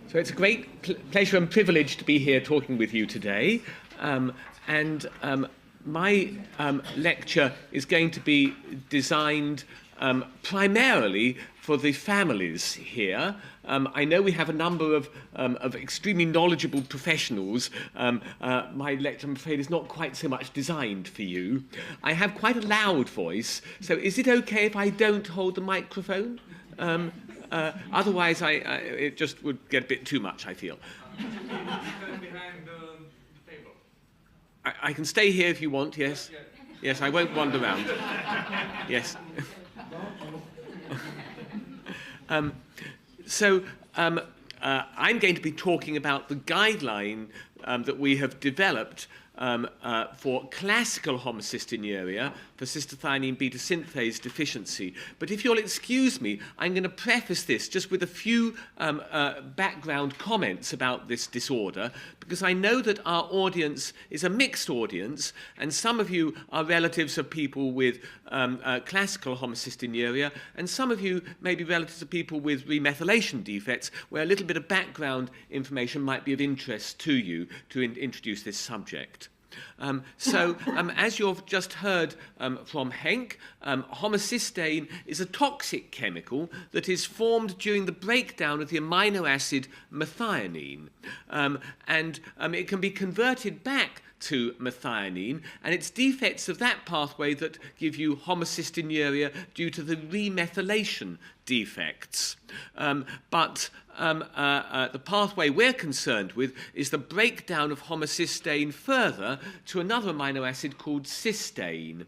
So it's a great pleasure and privilege to be here talking with you today. My lecture is going to be designed primarily for the families here. I know we have a number of extremely knowledgeable professionals. My lecture, I'm afraid, is not quite so much designed for you. I have quite a loud voice, so is it okay if I don't hold the microphone? Otherwise, it just would get a bit too much, I feel. Behind the table. I can stay here if you want, yes. Yes, I won't wander around. Yes. I'm going to be talking about the guideline that we have developed for classical homocystinuria, for cystathionine beta-synthase deficiency. But if you'll excuse me, I'm going to preface this just with a few background comments about this disorder, because I know that our audience is a mixed audience, and some of you are relatives of people with classical homocystinuria, and some of you may be relatives of people with remethylation defects, where a little bit of background information might be of interest to you to introduce this subject. As you've just heard from Henk, homocysteine is a toxic chemical that is formed during the breakdown of the amino acid methionine. It can be converted back to methionine, and it's defects of that pathway that give you homocystinuria due to the remethylation defects. The pathway we're concerned with is the breakdown of homocysteine further to another amino acid called cysteine.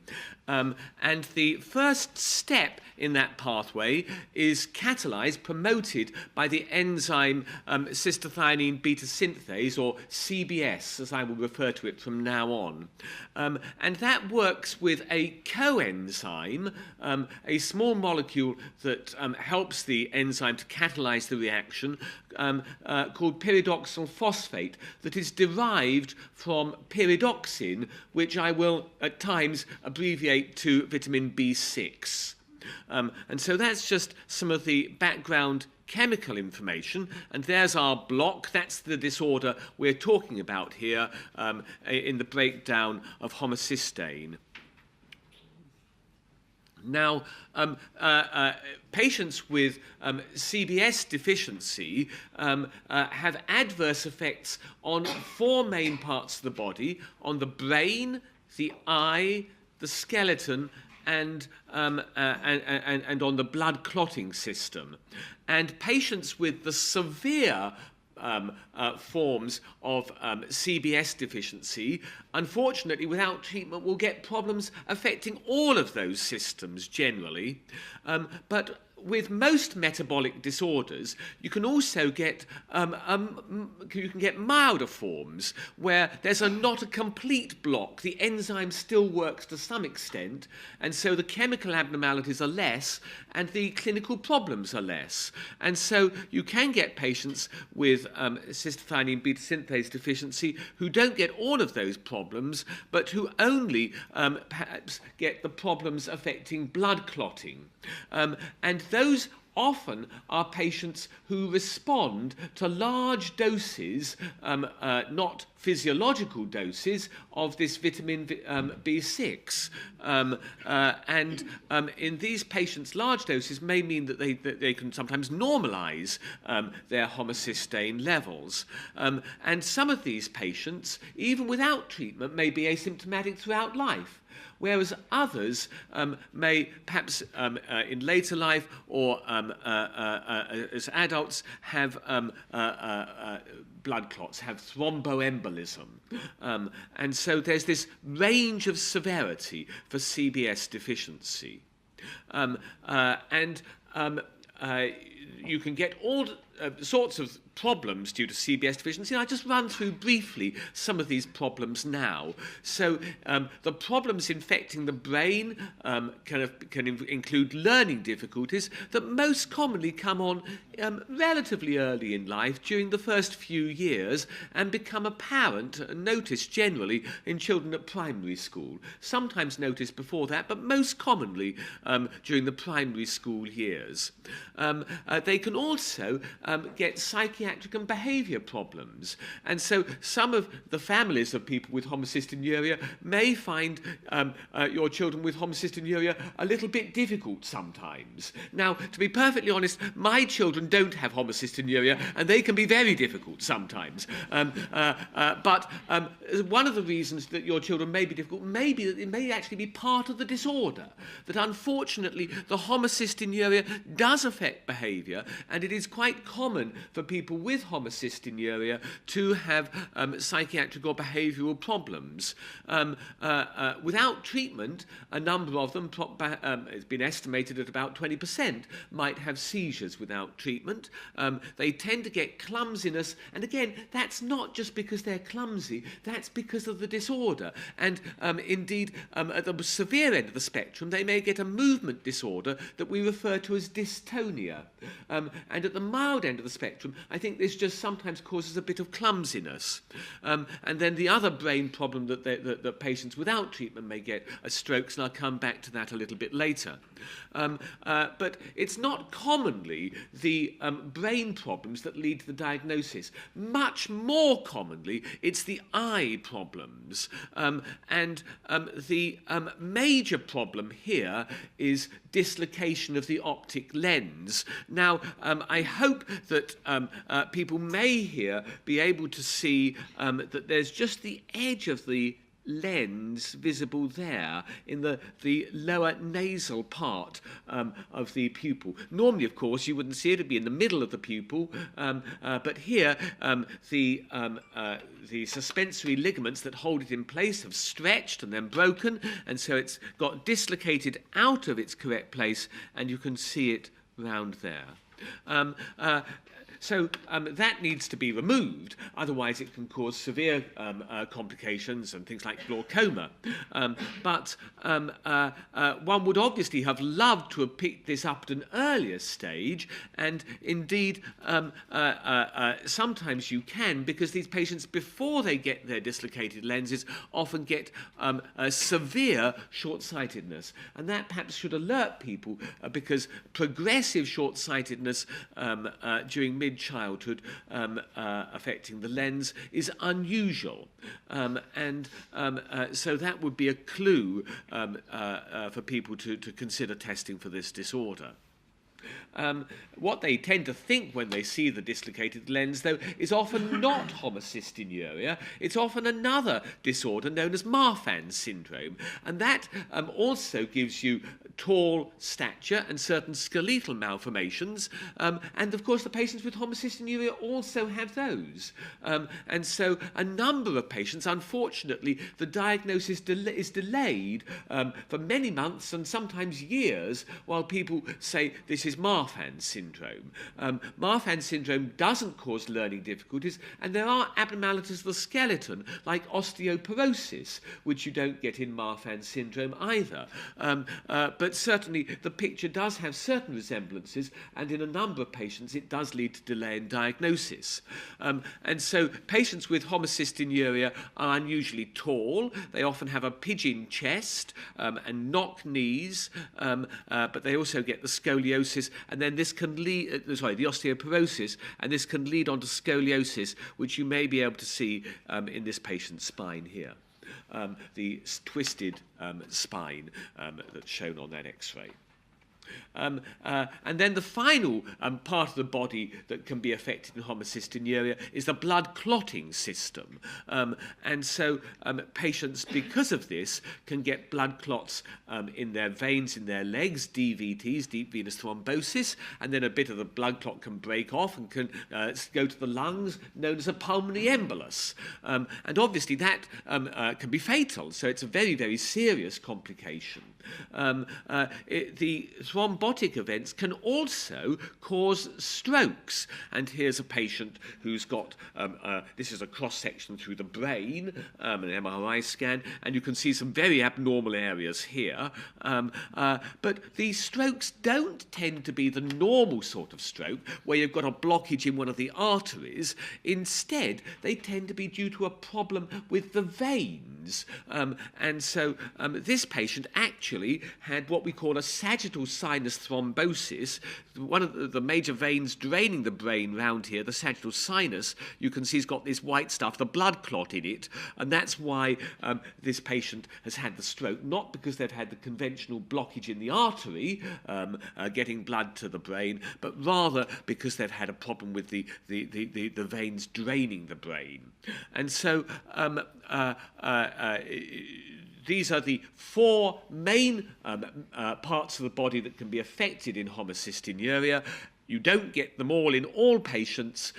And the first step in that pathway is catalyzed, promoted by the enzyme Cystathionine Beta-Synthase, or CBS, as I will refer to it from now on. And that works with a coenzyme, a small molecule that helps the enzyme to catalyze the reaction, called pyridoxal phosphate, that is derived from pyridoxine, which I will at times abbreviate to vitamin B6. And so that's just some of the background chemical information, and there's our block. That's the disorder we're talking about here in the breakdown of homocysteine. Now, patients with CBS deficiency have adverse effects on four main parts of the body: on the brain, the eye, the skeleton, and on the blood clotting system. And patients with the severe forms of CBS deficiency, unfortunately, without treatment, will get problems affecting all of those systems generally. But with most metabolic disorders, you can also get milder forms where there's not a complete block. The enzyme still works to some extent, and so the chemical abnormalities are less, and the clinical problems are less. And so you can get patients with cystathionine beta-synthase deficiency who don't get all of those problems, but who only perhaps get the problems affecting blood clotting. And those often are patients who respond to large doses, not physiological doses, of this vitamin B6. In these patients, large doses may mean that they can sometimes normalize their homocysteine levels. And some of these patients, even without treatment, may be asymptomatic throughout life, whereas others may perhaps in later life or as adults have blood clots, have thromboembolism. And so there's this range of severity for CBS deficiency. You can get all sorts of problems due to CBS deficiency. And I'll just run through briefly some of these problems now. So the problems infecting the brain can include learning difficulties that most commonly come on relatively early in life, during the first few years, and become apparent and noticed generally in children at primary school. Sometimes noticed before that, but most commonly during the primary school years. they can also get psychiatric and behaviour problems. And so some of the families of people with homocystinuria may find your children with homocystinuria a little bit difficult sometimes. Now, to be perfectly honest, my children don't have homocystinuria, and they can be very difficult sometimes. But one of the reasons that your children may be difficult may be that it may actually be part of the disorder, that unfortunately the homocystinuria does affect behaviour, and it is quite common for people with homocystinuria to have psychiatric or behavioural problems. Without treatment, a number of them, it's been estimated at about 20%, might have seizures without treatment. They tend to get clumsiness, and again, that's not just because they're clumsy, that's because of the disorder. And indeed, at the severe end of the spectrum, they may get a movement disorder that we refer to as dystonia. And at the mild end of the spectrum, I think this just sometimes causes a bit of clumsiness. And then the other brain problem that patients without treatment may get are strokes, and I'll come back to that a little bit later. But it's not commonly the brain problems that lead to the diagnosis. Much more commonly, it's the eye problems. And the major problem here is dislocation of the optic lens. Now, I hope that people may here be able to see that there's just the edge of the lens visible there in the lower nasal part of the pupil. Normally, of course, you wouldn't see it. It'd be in the middle of the pupil, but here the suspensory ligaments that hold it in place have stretched and then broken, and so it's got dislocated out of its correct place, and you can see it round there. So that needs to be removed, otherwise it can cause severe complications and things like glaucoma. But one would obviously have loved to have picked this up at an earlier stage, and indeed sometimes you can, because these patients, before they get their dislocated lenses, often get severe short-sightedness. And that perhaps should alert people, because progressive short-sightedness during mid-childhood affecting the lens is unusual. So that would be a clue for people to consider testing for this disorder. What they tend to think when they see the dislocated lens, though, is often not homocystinuria. It's often another disorder known as Marfan syndrome. And that also gives you tall stature and certain skeletal malformations. And, of course, the patients with homocystinuria also have those. And so a number of patients, unfortunately, the diagnosis is delayed for many months and sometimes years while people say this is Marfan syndrome. Marfan syndrome doesn't cause learning difficulties, and there are abnormalities of the skeleton, like osteoporosis, which you don't get in Marfan syndrome either. But certainly the picture does have certain resemblances, and in a number of patients it does lead to delay in diagnosis. And so patients with homocystinuria are unusually tall. They often have a pigeon chest and knock knees, but they also get the scoliosis, and then this can lead, the osteoporosis, and this can lead on to scoliosis, which you may be able to see in this patient's spine here. The twisted spine that's shown on that X-ray. And then the final part of the body that can be affected in homocystinuria is the blood clotting system. And so patients, because of this, can get blood clots in their veins, in their legs, DVTs, deep venous thrombosis, and then a bit of the blood clot can break off and can go to the lungs, known as a pulmonary embolus. And obviously that can be fatal, so it's a very, very serious complication. The thrombotic events can also cause strokes. And here's a patient who's got, this is a cross-section through the brain, an MRI scan, and you can see some very abnormal areas here. But these strokes don't tend to be the normal sort of stroke, where you've got a blockage in one of the arteries. Instead, they tend to be due to a problem with the veins. And so this patient actually had what we call a sagittal sinus thrombosis, one of the major veins draining the brain round here, the sagittal sinus, you can see has got this white stuff, the blood clot in it, and that's why this patient has had the stroke, not because they've had the conventional blockage in the artery getting blood to the brain, but rather because they've had a problem with the veins draining the brain. And so these are the four main parts of the body that can be affected in homocystinuria. You don't get them all in all patients.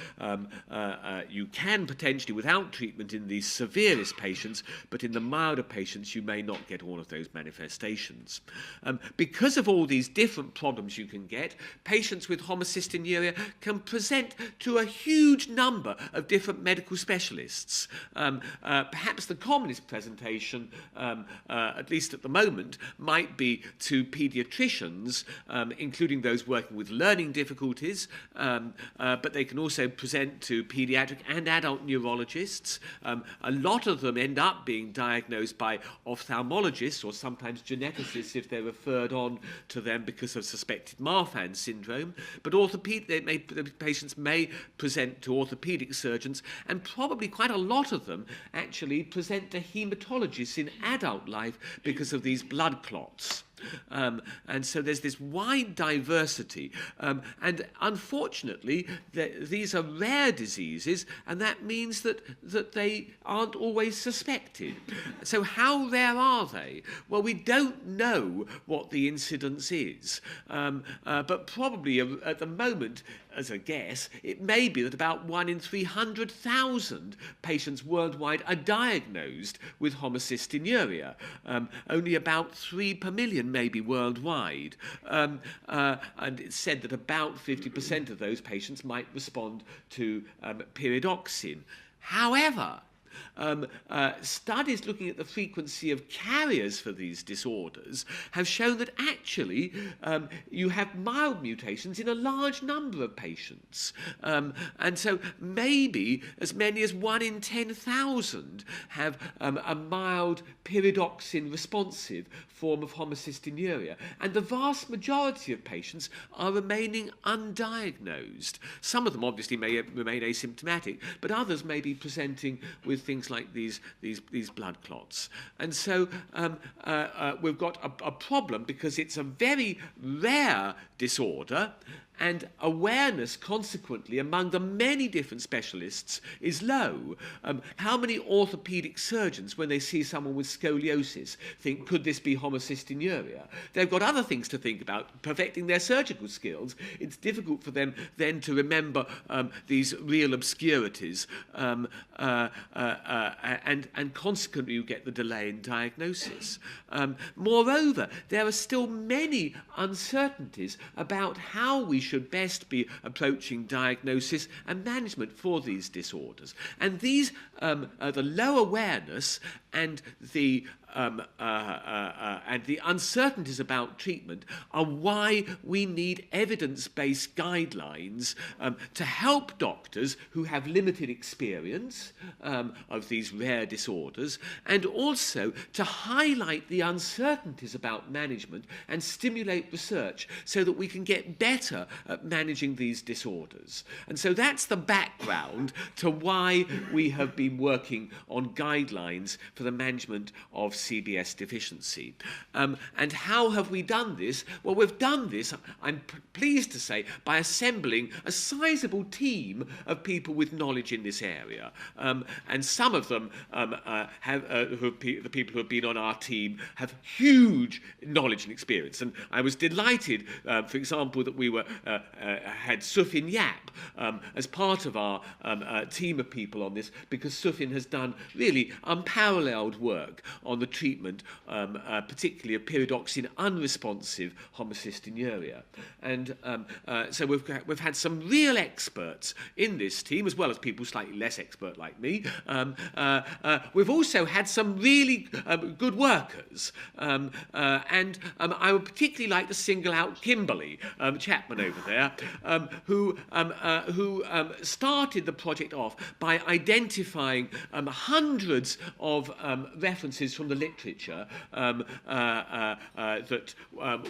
You can potentially, without treatment, in these severest patients, but in the milder patients, you may not get all of those manifestations. Because of all these different problems you can get, patients with homocystinuria can present to a huge number of different medical specialists. Perhaps the commonest presentation, at least at the moment, might be to paediatricians, including those working with learning difficulties, but they can also present to pediatric and adult neurologists. A lot of them end up being diagnosed by ophthalmologists or sometimes geneticists if they're referred on to them because of suspected Marfan syndrome. But the patients may present to orthopedic surgeons, and probably quite a lot of them actually present to hematologists in adult life because of these blood clots. And so there's this wide diversity, and unfortunately these are rare diseases, and that means that they aren't always suspected. So how rare are they? Well, we don't know what the incidence is, but probably at the moment, as a guess, it may be that about 1 in 300,000 patients worldwide are diagnosed with homocystinuria. Only about 3 per million maybe worldwide. And it's said that about 50% of those patients might respond to pyridoxine. However, studies looking at the frequency of carriers for these disorders have shown that actually you have mild mutations in a large number of patients. And so maybe as many as 1 in 10,000 have a mild pyridoxine responsive form of homocystinuria. And the vast majority of patients are remaining undiagnosed. Some of them obviously may remain asymptomatic, but others may be presenting with things like these blood clots. And so we've got a problem because it's a very rare disorder, and awareness, consequently, among the many different specialists is low. How many orthopedic surgeons, when they see someone with scoliosis, think, could this be homocystinuria? They've got other things to think about, perfecting their surgical skills. It's difficult for them then to remember these real obscurities, and consequently you get the delay in diagnosis. Moreover, there are still many uncertainties about how we should best be approaching diagnosis and management for these disorders. And these, the low awareness and the uncertainties about treatment are why we need evidence-based guidelines to help doctors who have limited experience of these rare disorders, and also to highlight the uncertainties about management and stimulate research so that we can get better at managing these disorders. And so that's the background to why we have been working on guidelines for the management of CBS deficiency. And how have we done this? Well, we've done this, I'm pleased to say, by assembling a sizable team of people with knowledge in this area. And some of them the people who have been on our team have huge knowledge and experience. And I was delighted, for example, that we had Sufin Yap as part of our team of people on this, because Sufin has done really unparalleled work on the treatment, particularly of pyridoxine unresponsive homocystinuria. And so we've had some real experts in this team, as well as people slightly less expert like me. We've also had some really good workers. And I would particularly like to single out Kimberly Chapman over there, who started the project off by identifying hundreds of references from the literature that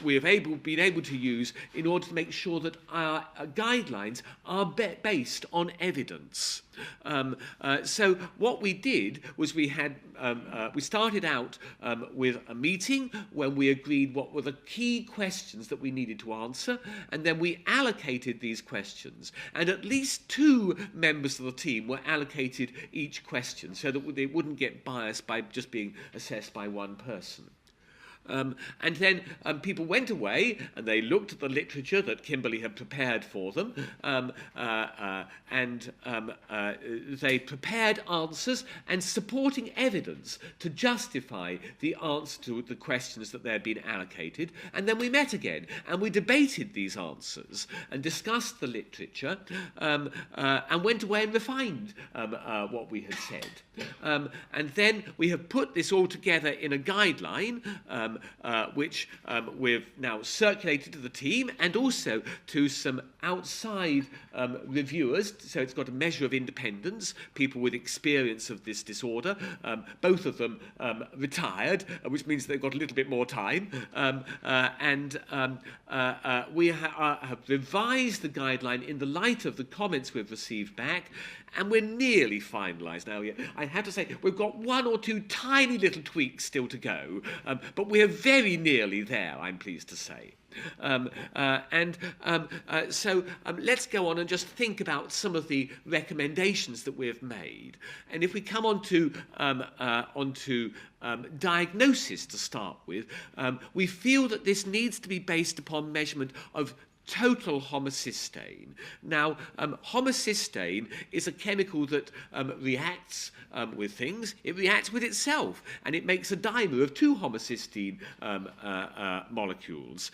we have been able to use in order to make sure that our guidelines are based on evidence. So what we did was we started out with a meeting when we agreed what were the key questions that we needed to answer, and then we allocated these questions, and at least 2 members of the team were allocated each question so that they wouldn't get biased by just being assessed by one person. And then people went away and they looked at the literature that Kimberly had prepared for them, and they prepared answers and supporting evidence to justify the answer to the questions that they had been allocated. And then we met again and we debated these answers and discussed the literature, and went away and refined what we had said. And then we have put this all together in a guideline, which we've now circulated to the team and also to some outside reviewers. So it's got a measure of independence, people with experience of this disorder. Both of them retired, which means they've got a little bit more time. We have revised the guideline in the light of the comments we've received back, and we're nearly finalised now. I have to say, we've got 1 or 2 tiny little tweaks still to go, but we're very nearly there, I'm pleased to say. So let's go on and just think about some of the recommendations that we've made. And if we come onto diagnosis to start with, we feel that this needs to be based upon measurement of total homocysteine. Now, homocysteine is a chemical that reacts with things. It reacts with itself, and it makes a dimer of 2 homocysteine molecules.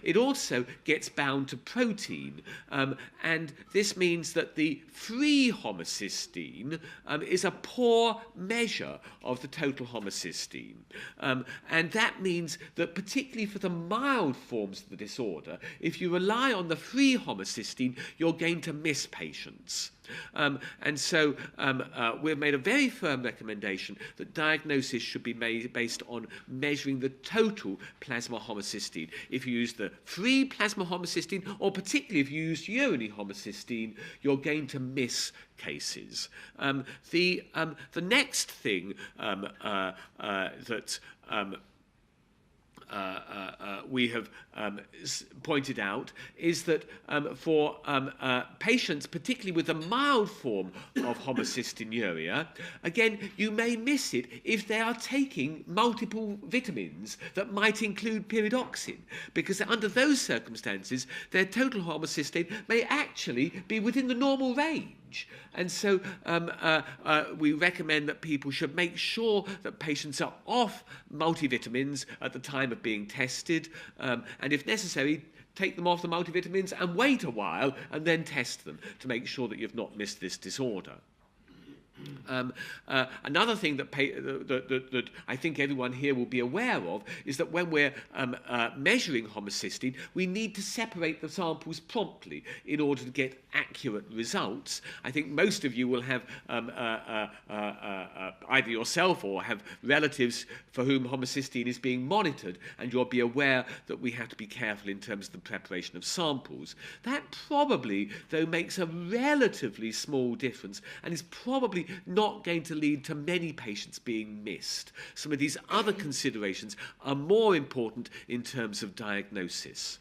It also gets bound to protein, and this means that the free homocysteine is a poor measure of the total homocysteine. And that means that particularly for the mild forms of the disorder, if you rely on the free homocysteine, you're going to miss patients. And so we've made a very firm recommendation that diagnosis should be made based on measuring the total plasma homocysteine. If you use the free plasma homocysteine, or particularly if you use urinary homocysteine, you're going to miss cases. The next thing that we have pointed out is that for patients, particularly with a mild form of homocystinuria, again, you may miss it if they are taking multiple vitamins that might include pyridoxine, because under those circumstances, their total homocysteine may actually be within the normal range. And so we recommend that people should make sure that patients are off multivitamins at the time of being tested, and if necessary, take them off the multivitamins and wait a while and then test them to make sure that you've not missed this disorder. Another thing that I think everyone here will be aware of is that when we're measuring homocysteine, we need to separate the samples promptly in order to get accurate results. I think most of you will have either yourself or have relatives for whom homocysteine is being monitored, and you'll be aware that we have to be careful in terms of the preparation of samples. That probably, though, makes a relatively small difference and is probably not going to lead to many patients being missed. Some of these other considerations are more important in terms of diagnosis.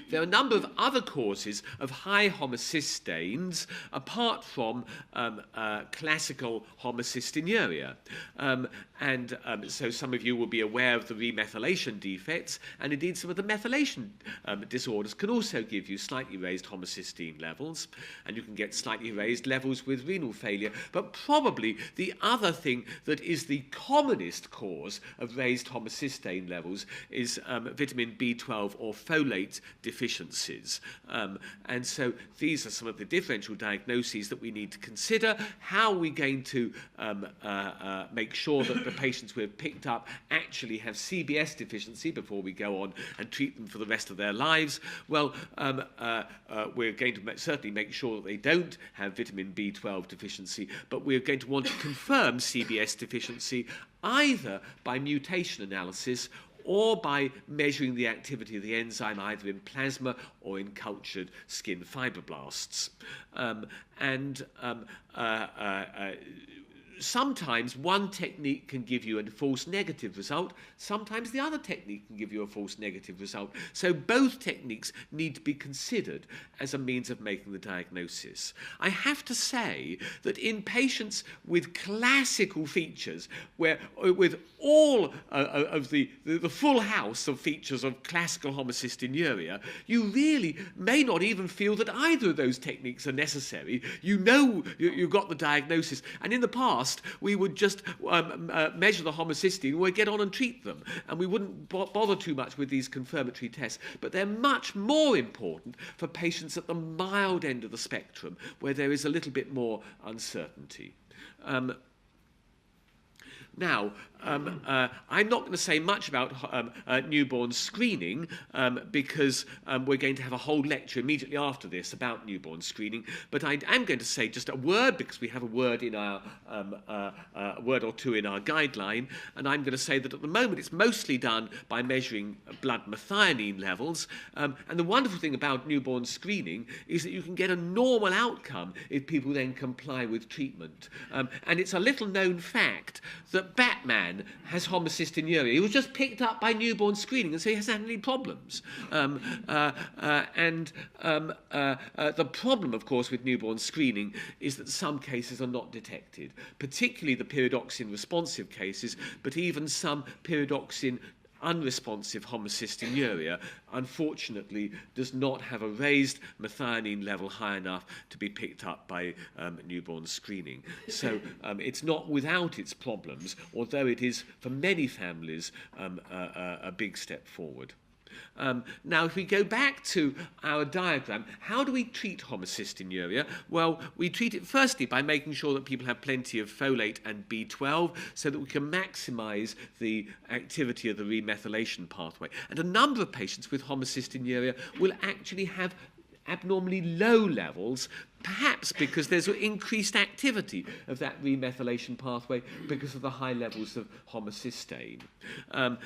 There are a number of other causes of high homocysteines apart from classical homocystinuria. So some of you will be aware of the remethylation defects, and indeed some of the methylation disorders can also give you slightly raised homocysteine levels, and you can get slightly raised levels with renal failure. But probably the other thing that is the commonest cause of raised homocysteine levels is vitamin B12 or folate deficiencies. And so these are some of the differential diagnoses that we need to consider. How are we going to make sure that the patients we've picked up actually have CBS deficiency before we go on and treat them for the rest of their lives? Well, we're going to certainly make sure that they don't have vitamin B12 deficiency, but we're going to want to confirm CBS deficiency either by mutation analysis or by measuring the activity of the enzyme either in plasma or in cultured skin fibroblasts. Sometimes one technique can give you a false negative result. Sometimes the other technique can give you a false negative result. So both techniques need to be considered as a means of making the diagnosis. I have to say that in patients with classical features, where with all of the full house of features of classical homocystinuria, you really may not even feel that either of those techniques are necessary. You know you've got the diagnosis. And in the past, we would just measure the homocysteine, we'd get on and treat them, and we wouldn't bother too much with these confirmatory tests. But they're much more important for patients at the mild end of the spectrum, where there is a little bit more uncertainty. Now, I'm not going to say much about newborn screening because we're going to have a whole lecture immediately after this about newborn screening. But I am going to say just a word, because we have a word in our word or two in our guideline, and I'm going to say that at the moment it's mostly done by measuring blood methionine levels. And the wonderful thing about newborn screening is that you can get a normal outcome if people then comply with treatment. And it's a little known fact that Batman has homocystinuria. He was just picked up by newborn screening, and so he hasn't had any problems. The problem, of course, with newborn screening is that some cases are not detected, particularly the pyridoxine responsive cases, but even some pyridoxine unresponsive homocystinuria, unfortunately, does not have a raised methionine level high enough to be picked up by newborn screening. So it's not without its problems, although it is, for many families, a big step forward. Now, if we go back to our diagram, how do we treat homocystinuria? Well, we treat it firstly by making sure that people have plenty of folate and B12 so that we can maximize the activity of the remethylation pathway. And a number of patients with homocystinuria will actually have abnormally low levels, perhaps because there's increased activity of that remethylation pathway because of the high levels of homocysteine.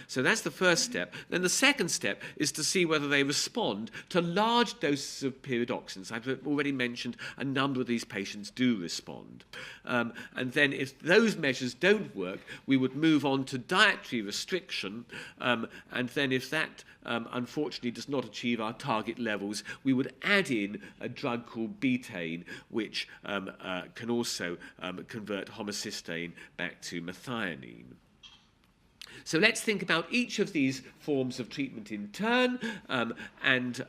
So that's the first step. Then the second step is to see whether they respond to large doses of pyridoxines. I've already mentioned a number of these patients do respond. And then if those measures don't work, we would move on to dietary restriction. And then if that unfortunately does not achieve our target levels, we would add in a drug called betaine, which can also convert homocysteine back to methionine. So let's think about each of these forms of treatment in turn and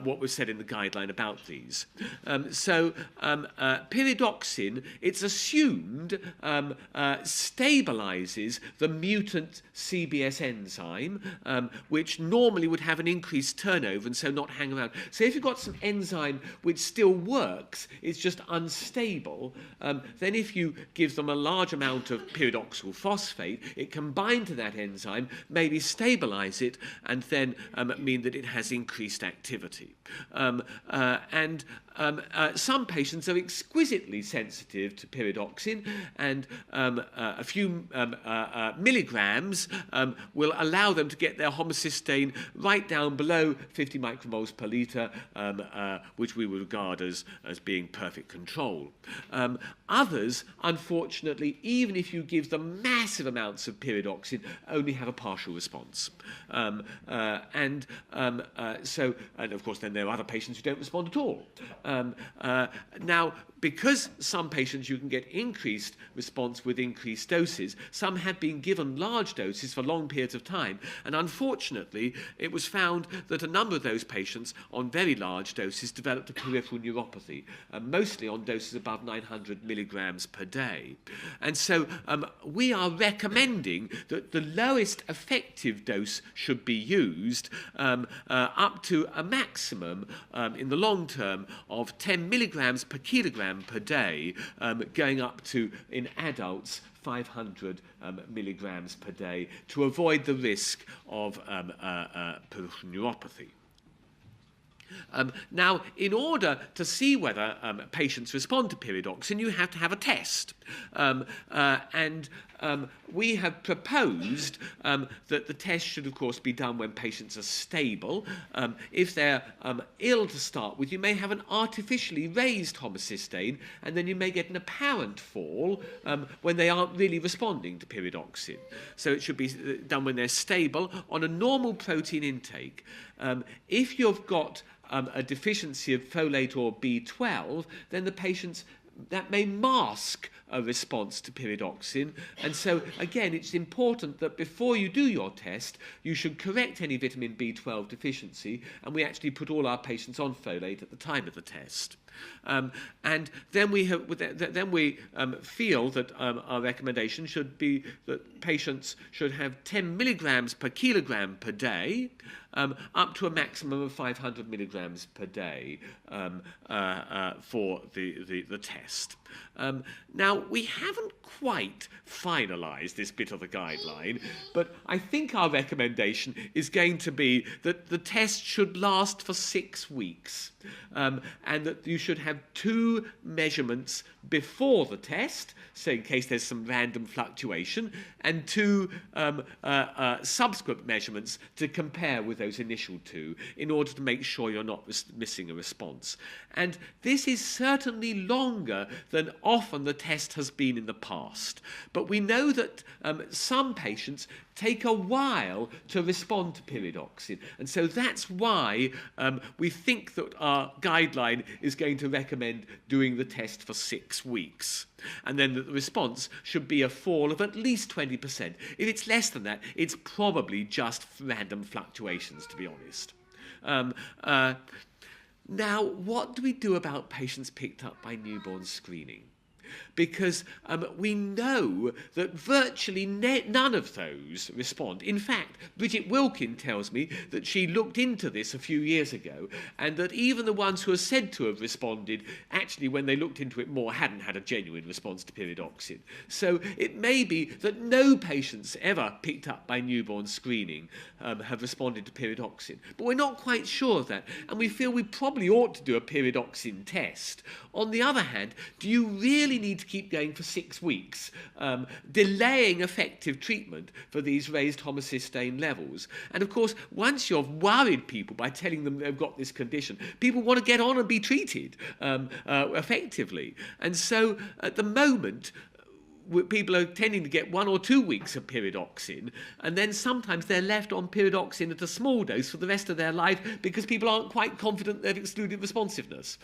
what was said in the guideline about these. Pyridoxine, it's assumed, stabilizes the mutant CBS enzyme, which normally would have an increased turnover and so not hang around. So if you've got some enzyme which still works, it's just unstable, then if you give them a large amount of pyridoxal phosphate, it can bind to that enzyme, maybe stabilize it, and then mean that it has increased activity. Some patients are exquisitely sensitive to pyridoxine, and a few milligrams will allow them to get their homocysteine right down below 50 micromoles per litre, which we would regard as being perfect control. Others, unfortunately, even if you give them massive amounts of pyridoxine, only have a partial response. And of course, then there are other patients who don't respond at all. Now, because some patients you can get increased response with increased doses, some have been given large doses for long periods of time, and unfortunately it was found that a number of those patients on very large doses developed a peripheral neuropathy, mostly on doses above 900 milligrams per day. And so we are recommending that the lowest effective dose should be used up to a maximum in the long term of 10 milligrams per kilogram per day, going up to, in adults, 500 milligrams per day to avoid the risk of peripheral neuropathy. Now, in order to see whether patients respond to pyridoxine, you have to have a test. We have proposed that the test should, of course, be done when patients are stable. If they're ill to start with, you may have an artificially raised homocysteine, and then you may get an apparent fall when they aren't really responding to pyridoxine. So it should be done when they're stable on a normal protein intake. If you've got a deficiency of folate or B12, then the patients, that may mask a response to pyridoxine. And so, again, it's important that before you do your test, you should correct any vitamin B12 deficiency, and we actually put all our patients on folate at the time of the test. And then we feel that our recommendation should be that patients should have 10 milligrams per kilogram per day, up to a maximum of 500 milligrams per day for the test. Now, we haven't quite finalised this bit of the guideline, but I think our recommendation is going to be that the test should last for 6 weeks, and that you should have 2 measurements before the test, so in case there's some random fluctuation, and 2 subsequent measurements to compare with those initial 2 in order to make sure you're not missing a response. And this is certainly longer than often the test has been in the past. But we know that some patients take a while to respond to pyridoxine. And so that's why we think that our guideline is going to recommend doing the test for 6 weeks. And then the response should be a fall of at least 20%. If it's less than that, it's probably just random fluctuations, to be honest. Now, what do we do about patients picked up by newborn screening? Because we know that virtually none of those respond. In fact, Bridget Wilkin tells me that she looked into this a few years ago, and that even the ones who are said to have responded, actually, when they looked into it more, hadn't had a genuine response to pyridoxine. So it may be that no patients ever picked up by newborn screening have responded to pyridoxine. But we're not quite sure of that, and we feel we probably ought to do a pyridoxine test. On the other hand, do you really need to keep going for 6 weeks, delaying effective treatment for these raised homocysteine levels? And of course, once you've worried people by telling them they've got this condition, people want to get on and be treated effectively. And so at the moment, people are tending to get 1 or 2 weeks of pyridoxine, and then sometimes they're left on pyridoxine at a small dose for the rest of their life because people aren't quite confident they've excluded responsiveness.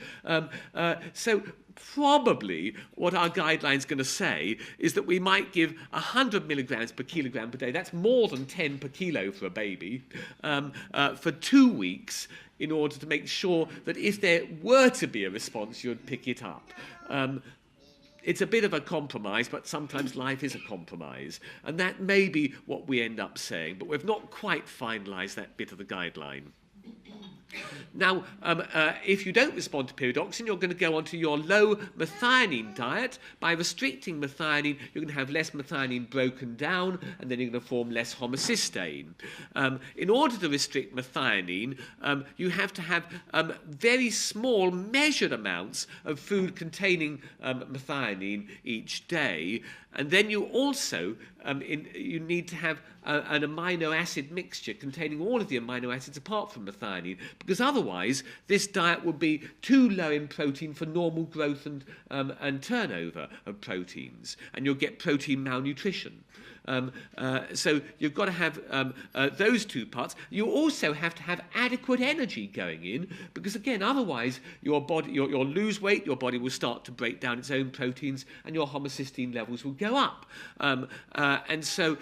So probably what our guideline's going to say is that we might give 100 milligrams per kilogram per day, that's more than 10 per kilo for a baby, for 2 weeks, in order to make sure that if there were to be a response, you'd pick it up. It's a bit of a compromise, but sometimes life is a compromise. And that may be what we end up saying, but we've not quite finalised that bit of the guideline. Now, if you don't respond to pyridoxine, you're going to go onto your low methionine diet. By restricting methionine, you're going to have less methionine broken down, and then you're going to form less homocysteine. In order to restrict methionine, you have to have very small measured amounts of food containing methionine each day. And then you also you need to have an amino acid mixture containing all of the amino acids apart from methionine, because otherwise this diet would be too low in protein for normal growth and turnover of proteins, and you'll get protein malnutrition. So you've got to have those two parts. You also have to have adequate energy going in, because again, otherwise your body, you'll lose weight, your body will start to break down its own proteins, and your homocysteine levels will go up. And so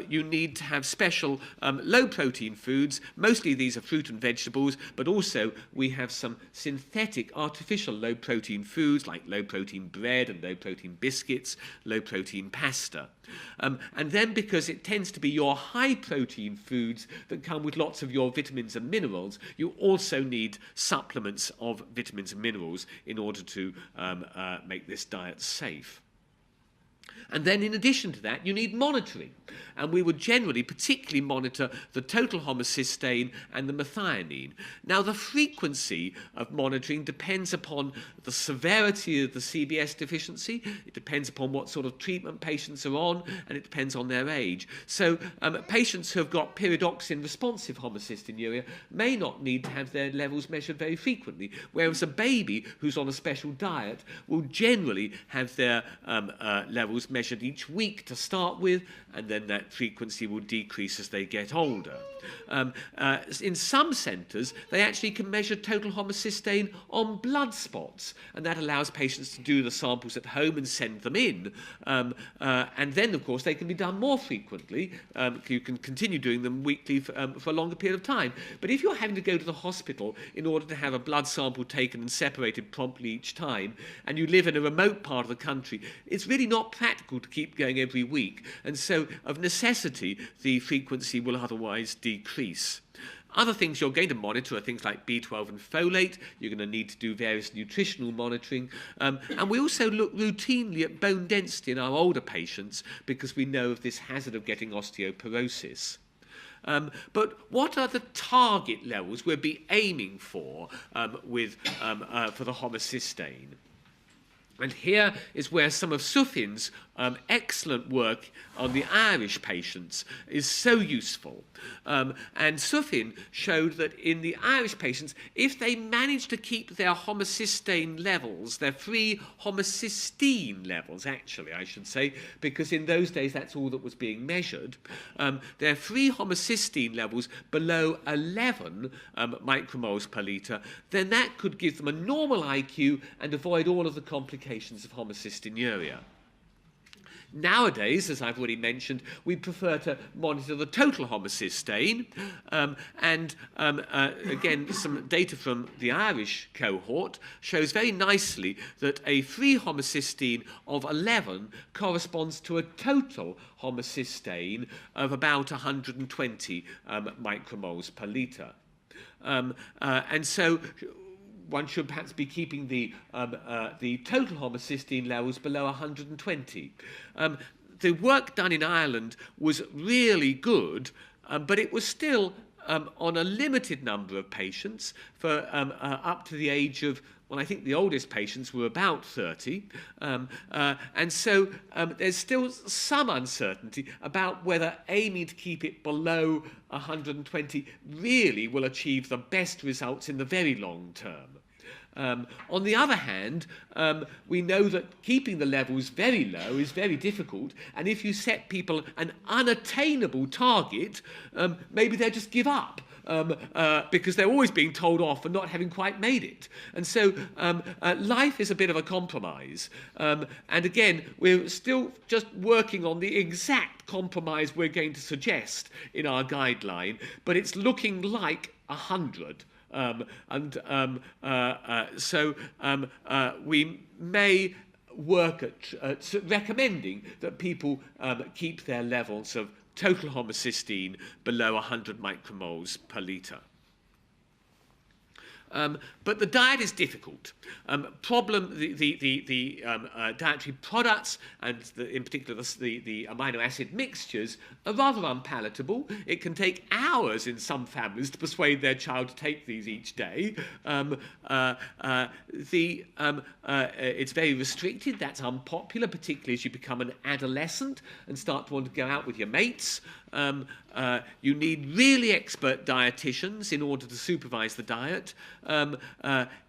you need to have special low protein foods. Mostly these are fruit and vegetables, but also we have some synthetic artificial low protein foods like low protein bread and low protein biscuits, low protein pasta. And then, because it tends to be your high protein foods that come with lots of your vitamins and minerals, you also need supplements of vitamins and minerals in order to make this diet safe. And then in addition to that, you need monitoring. And we would generally particularly monitor the total homocysteine and the methionine. Now, the frequency of monitoring depends upon the severity of the CBS deficiency. It depends upon what sort of treatment patients are on, and it depends on their age. So patients who have got pyridoxine-responsive homocystinuria may not need to have their levels measured very frequently, whereas a baby who's on a special diet will generally have their levels measured each week to start with, and then that frequency will decrease as they get older. In some centres, they actually can measure total homocysteine on blood spots, and that allows patients to do the samples at home and send them in. And then, of course, they can be done more frequently. You can continue doing them weekly for a longer period of time. But if you're having to go to the hospital in order to have a blood sample taken and separated promptly each time, and you live in a remote part of the country, it's really not practical to keep going every week. And so, of necessity, the frequency will otherwise decrease. Other things you're going to monitor are things like B12 and folate. You're going to need to do various nutritional monitoring. And we also look routinely at bone density in our older patients, because we know of this hazard of getting osteoporosis. But what are the target levels we'll be aiming for for the homocysteine? And here is where some of Sufin's excellent work on the Irish patients is so useful. And Sufin showed that in the Irish patients, if they managed to keep their homocysteine levels, their free homocysteine levels, actually, I should say, because in those days that's all that was being measured, their free homocysteine levels below 11 micromoles per litre, then that could give them a normal IQ and avoid all of the complications of homocystinuria. Nowadays, as I've already mentioned, we prefer to monitor the total homocysteine, again, some data from the Irish cohort shows very nicely that a free homocysteine of 11 corresponds to a total homocysteine of about 120 micromoles per litre. And so one should perhaps be keeping the total homocysteine levels below 120. The work done in Ireland was really good, but it was still on a limited number of patients for up to the age of, well, I think the oldest patients were about 30. And so there's still some uncertainty about whether aiming to keep it below 120 really will achieve the best results in the very long term. On the other hand, we know that keeping the levels very low is very difficult, and if you set people an unattainable target, maybe they'll just give up. Because they're always being told off for not having quite made it. And so life is a bit of a compromise. And again, we're still just working on the exact compromise we're going to suggest in our guideline, but it's looking like 100. So we may work at recommending that people keep their levels of total homocysteine below 100 micromoles per litre. But the diet is difficult. The dietary products, and in particular the amino acid mixtures, are rather unpalatable. It can take hours in some families to persuade their child to take these each day. It's very restricted. That's unpopular, particularly as you become an adolescent and start to want to go out with your mates. You need really expert dietitians in order to supervise the diet.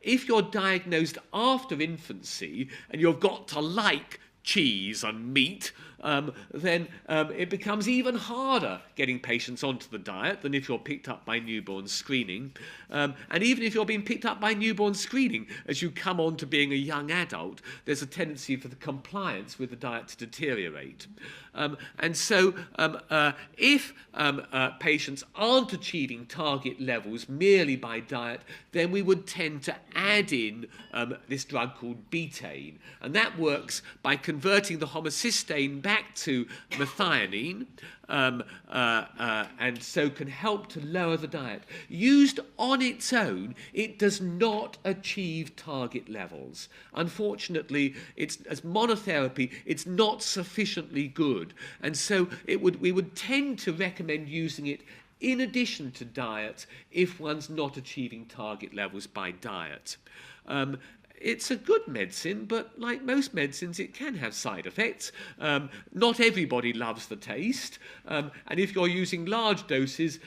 If you're diagnosed after infancy and you've got to like cheese and meat, then it becomes even harder getting patients onto the diet than if you're picked up by newborn screening. And even if you're being picked up by newborn screening, as you come on to being a young adult, there's a tendency for the compliance with the diet to deteriorate. And so if patients aren't achieving target levels merely by diet, then we would tend to add in this drug called betaine. And that works by converting the homocysteine back to methionine, and so can help to lower the diet. Used on its own, it does not achieve target levels. Unfortunately, as monotherapy, it's not sufficiently good. And so we would tend to recommend using it in addition to diet if one's not achieving target levels by diet. It's a good medicine, but like most medicines, it can have side effects. Not everybody loves the taste, and if you're using large doses,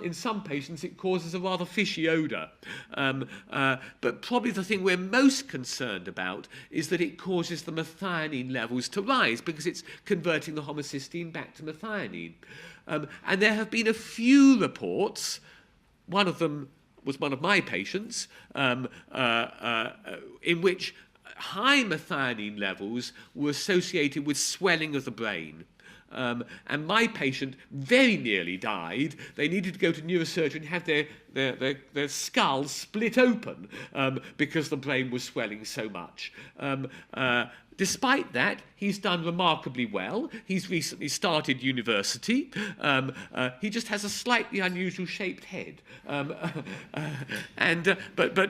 in some patients it causes a rather fishy odour. But probably the thing we're most concerned about is that it causes the methionine levels to rise because it's converting the homocysteine back to methionine. And there have been a few reports, one of them was one of my patients, in which high methionine levels were associated with swelling of the brain. And my patient very nearly died. They needed to go to neurosurgery and have their skull split open because the brain was swelling so much. Despite that, he's done remarkably well. He's recently started university. He just has a slightly unusual shaped head. But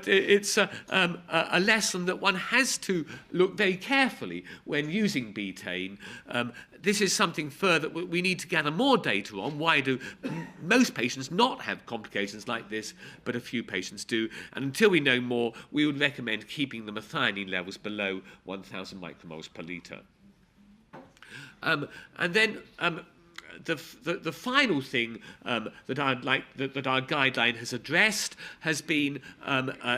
it's a lesson that one has to look very carefully when using betaine. This is something further we need to gather more data on. Why do most patients not have complications like this, but a few patients do? And until we know more, we would recommend keeping the methionine levels below 1,000 micromoles per litre. And then the final thing that our guideline has addressed has been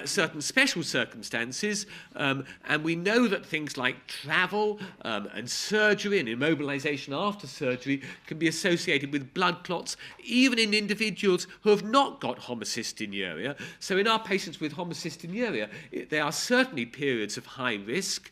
certain special circumstances, and we know that things like travel and surgery and immobilization after surgery can be associated with blood clots, even in individuals who have not got homocystinuria. So in our patients with homocystinuria, there are certainly periods of high risk,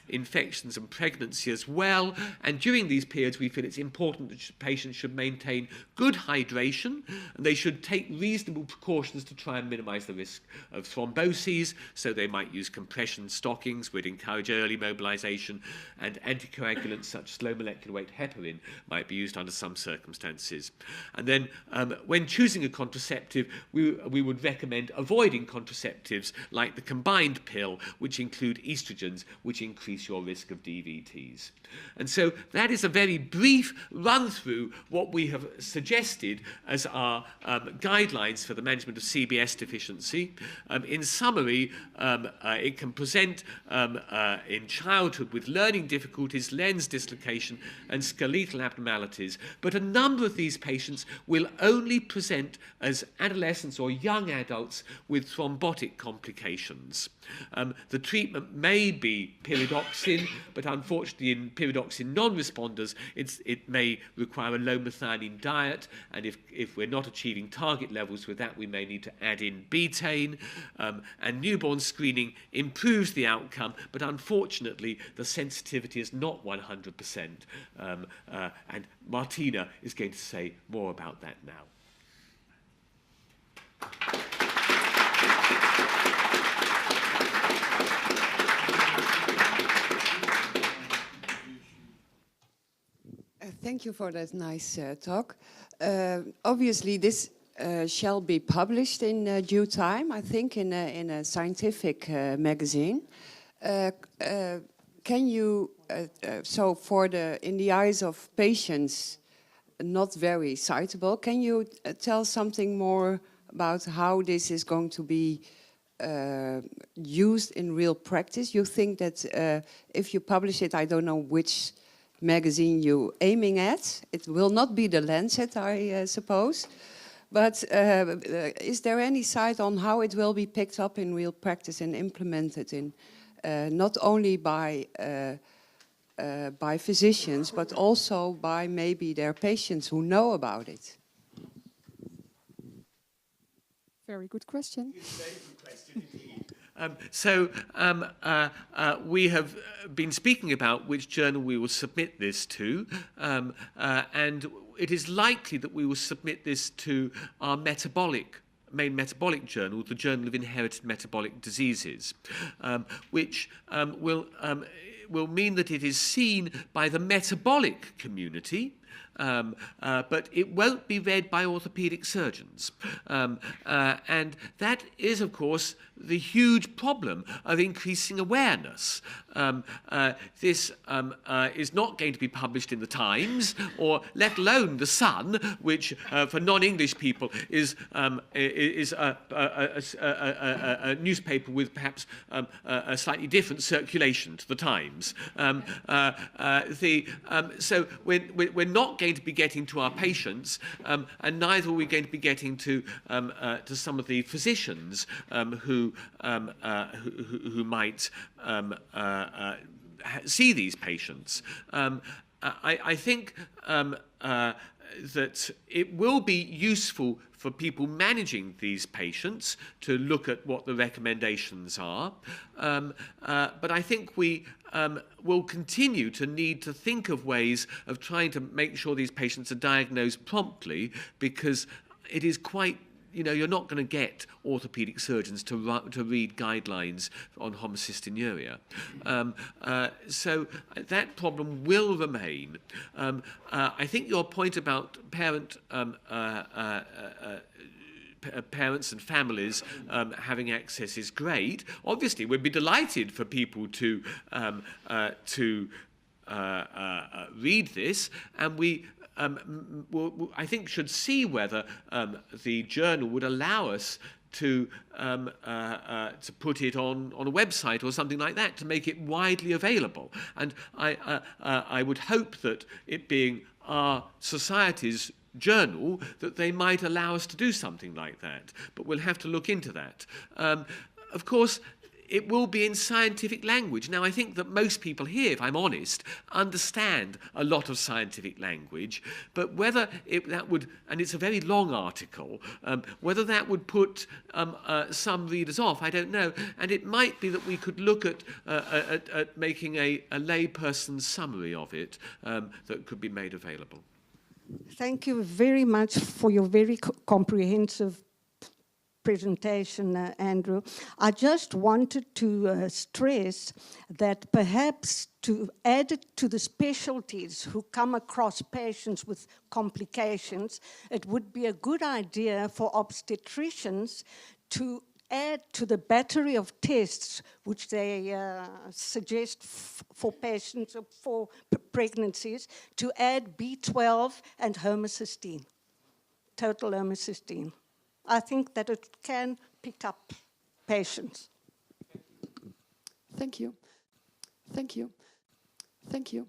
infections and pregnancy as well, and during these periods we feel it's important that patients should maintain good hydration, and they should take reasonable precautions to try and minimize the risk of thromboses. So they might use compression stockings, would encourage early mobilization, and anticoagulants such as low molecular weight heparin might be used under some circumstances. And then when choosing a contraceptive, we would recommend avoiding contraceptives like the combined pill, which include estrogens, which increase your risk of DVTs. And so that is a very brief run through what we have suggested as our guidelines for the management of CBS deficiency. In summary, it can present in childhood with learning difficulties, lens dislocation, and skeletal abnormalities. But a number of these patients will only present as adolescents or young adults with thrombotic complications. The treatment may be pyridoxine, but unfortunately in pyridoxine non-responders, it may require a low methionine diet, and if we're not achieving target levels with that, we may need to add in betaine. And newborn screening improves the outcome, but unfortunately the sensitivity is not 100%. And Martina is going to say more about that now. Thank you for that nice talk. Obviously, this shall be published in due time, I think, in a scientific magazine. Can you, so in the eyes of patients, not very citable, can you tell something more about how this is going to be used in real practice? You think that if you publish it, I don't know which magazine you're aiming at. It will not be the Lancet, I suppose. But is there any sight on how it will be picked up in real practice and implemented in not only by by physicians, but also by maybe their patients who know about it? Very good question. We have been speaking about which journal we will submit this to, and it is likely that we will submit this to our main metabolic journal, the Journal of Inherited Metabolic Diseases, which will mean that it is seen by the metabolic community, but it won't be read by orthopedic surgeons. And that is, of course, the huge problem of increasing awareness. This is not going to be published in the Times, or let alone the Sun, which for non-English people is a newspaper with perhaps a slightly different circulation to the Times. So we're not going to be getting to our patients, and neither are we going to be getting to some of the physicians who might see these patients. I think that it will be useful for people managing these patients to look at what the recommendations are. But I think we will continue to need to think of ways of trying to make sure these patients are diagnosed promptly, because it is quite, you're not going to get orthopedic surgeons to read guidelines on homocystinuria. So that problem will remain. I think your point about parents and families having access is great. Obviously, we'd be delighted for people to read this, and we I think should see whether the journal would allow us to put it on a website or something like that, to make it widely available. And I would hope that, it being our society's journal, that they might allow us to do something like that. But we'll have to look into that. Of course, it will be in scientific language. Now, I think that most people here, if I'm honest, understand a lot of scientific language, but whether that would, and it's a very long article, whether that would put some readers off, I don't know. And it might be that we could look at making a layperson's summary of it that could be made available. Thank you very much for your very comprehensive presentation, Andrew. I just wanted to stress that perhaps to add it to the specialties who come across patients with complications, it would be a good idea for obstetricians to add to the battery of tests which they suggest for patients, for pregnancies, to add B12 and homocysteine, total homocysteine. I think that it can pick up patients. Thank you. Thank you. Thank you.